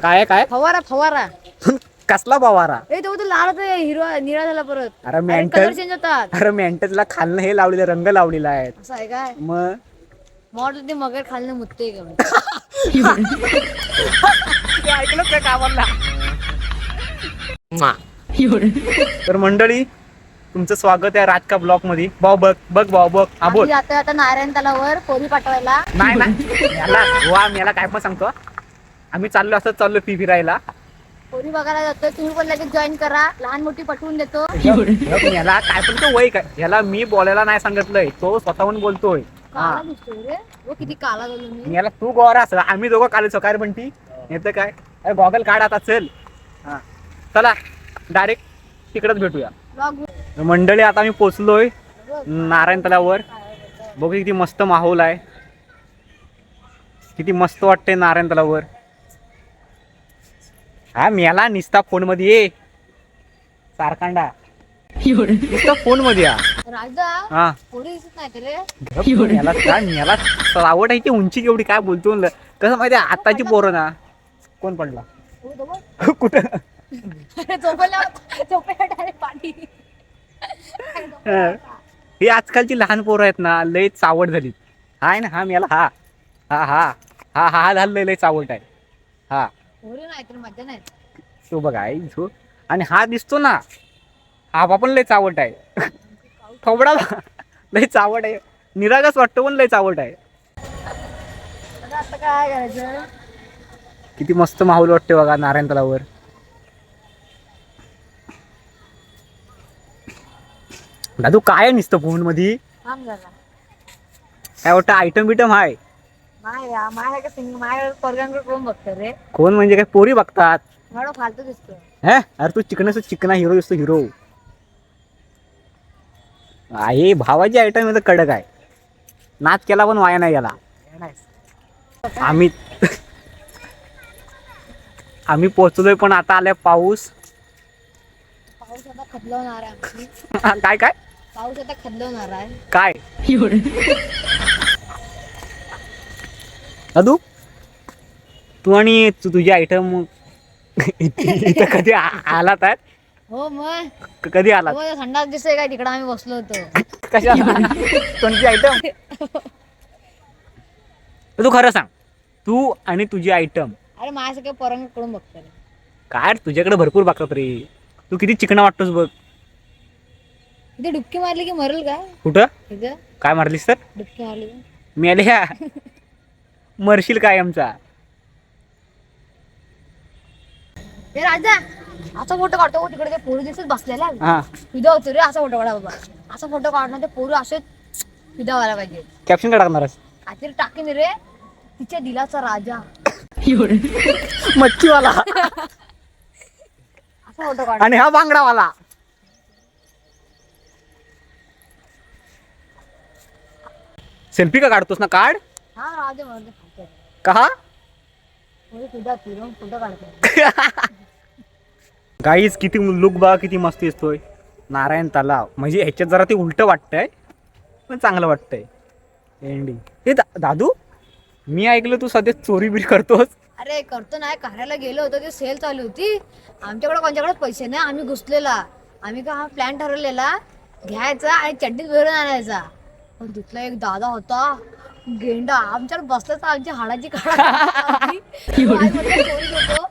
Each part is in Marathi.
काय काय फवारा फवारा. कसला फवारा? ए तो लाल हिरवा निळा झाला परत. अरे कलर मेंटल, चेंज होतात. अरे मेंटलला खालनं हे लावलेलं, रंग लावलेला आहे. असं आहे काय? मग मॉडेल ते मगर खाल्लं मुत्ते का ऐकलं काय कामाला. तर मंडळी तुमचं स्वागत आहे राजका ब्लॉक मध्ये. भाऊ बघ बघ भाऊ बघ. हा बोल. जातोय आता नारायण तलावर पोरी पाठवायला. नाही नाही याला काय पण सांगतो. आम्ही चाललो असं चाललो फिरायला. पोरी बघायला जातोय, तुम्ही पण लगेच जॉईन करा. लहान मोठी पटवून देतो. याला काय पण तो वय काय, याला मी बोलायला नाही सांगितलंय, तो स्वतःहून बोलतोय. काला दिसतोय रे वो, किती काला झालो मी. याला तू गोरा असं, आम्ही दोघं काल सकाळी म्हणती येतं काय. अरे गॉगल काढ आता चल. हा चला डायरेक्ट तिकडच भेटूया. मंडळी आता मी पोचलोय नारायण तलावर. बघू किती मस्त माहोल आहे, किती मस्त वाटतंय नारायण तलावर. हा मेला निसता फोन मध्ये ये सारखांडा, निसता फोन मध्ये या. राजा हा पोरी दिसत नाही रे. याला काय, याला आवड आहे की उंची केवढी काय बोलतो. कसं माहिती आताची पोरं ना. कोण पडला कुठं? ही आजकालची लहान पोरं आहेत ना, लय चावट झाली. हाय ना हा मेला. हा हा हा हा हा झालं लय चावट आहे. हा नाही तर मजा नाही. तो बघा आई झो. आणि हा दिसतो ना, हा पण लय चावट आहे. थोबडा लय चावट आहे, निरागस वाटतो पण लय चावट आहे. आता काय करायचं. किती मस्त माहोल वाटते बघा नारायण तलावर. दादू काय नुसतं फोन मध्ये काय वाटतं आयटम बिटम आहे. कोण बघत रे. कोण म्हणजे काय, पोरी बघतात. मला फालतू दिसतो. हे अरे तू चिकना हिरो दिसतो, हिरो आहे. भावाची आयटम आहे तर कडक आहे. नाच केला पण वाया नाही गेला. आम्ही पोहोचलोय पण आता आलाय पाऊस. पाऊस आता खदलवणार आहे. काय काय पाऊस आता खदलवणार आहे काय. दादू तू आणि तुझी आयटम इथं कधी आलात आहेत? हो मग कधी आलात? संडास दिसतोय काय तिकडे आम्ही बसलो होतो. कशा कोणती आयटम? तू खरं सांग, तू आणि तुझी आयटम. अरे माझ्या सगळ्या पोरांकडून बघतो रे. काय तुझ्याकडे भरपूर बघतात रे. तू किती चिकना वाटतोस बघ. इथे डुबकी मारली की मरल का? कुठं इथं काय मारलीस तर? डुबकी मारली मेल्या मरशील काय आमचा. हे राजा असा फोटो काढतो तिकडे ते पोरी दिसत बसलेला. हा फिदा होतो रे. असा फोटो काढा बाबा. असा फोटो काढणार ते पोरी असे फिदा व्हायला पाहिजे. कॅप्शन काय टाकणारस? काहीतरी टाकेन रे, तिच्या दिलाचा राजा मच्छीवाला असा फोटो काढ. आणि हा बांगडावाला. सेल्फी का काढतोस ना, काढ. हा राजा म्हणते का फिदा फिरून फोटो काढतो. गाईज किती लुक बघा, किती मस्त दिसतोय नारायण तलाव. म्हणजे ह्याच्यात जरा ते उलट वाटतंय पण चांगलं वाटतंय एंडिंग. हे दादू मी ऐकलं तू सध्या चोरी बिरी करतोस. अरे करतो नाही, करायला गेलो होतो. ते सेल चालू होती. आमच्याकडे कोणच्याकडे पैसे नाही. आम्ही घुसलेला. आम्ही का हा प्लॅन ठरवलेला घ्यायचा आणि चड्डीत भरून आणायचा. पण तिथला एक दादा होता गेंडा. आमच्याकडे बसला तर आमच्या हाडाची चोरी होतो.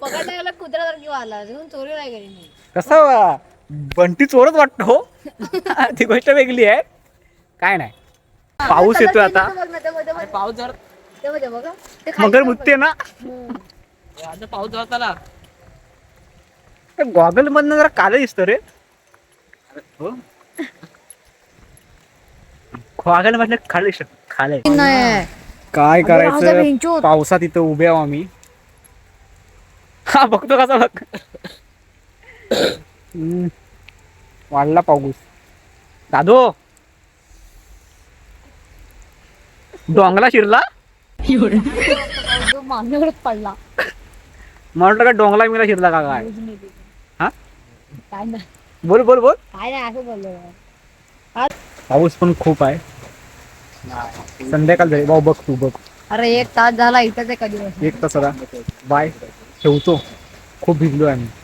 पकडला गेला कुत्र्यासारखी वाला. चोरी नाही गेली मी. कसं बंटी चोरच वाटतो. ती गोष्ट वेगळी आहे. काय नाही, पाऊस येतोय आता. पाऊस जर मगर मुत्ते ना. आता पाऊस जर आला गॉगल मधनं जरा काल दिसत रे. गॉगल मधलं खाली खाले. काय करायचं पावसात इथं उभे आहो आम्ही. हा बघतो कसा बघ. वाढला पाऊस. दादू डोंगला शिरला. मान्यवरच पडला. मला वाटलं का डोंगला मिला शिरला का काय. हा काय नाही, बोल बोल बोल. काय नाही असं बोललो. पाऊस पण खूप आहे. संध्याकाळ झाली भाऊ. बघ तू बघ. अरे 1 तास झाला इथं ते कधी. 1 तास बाय. ठेवतो. खूप भिजलो आम्ही.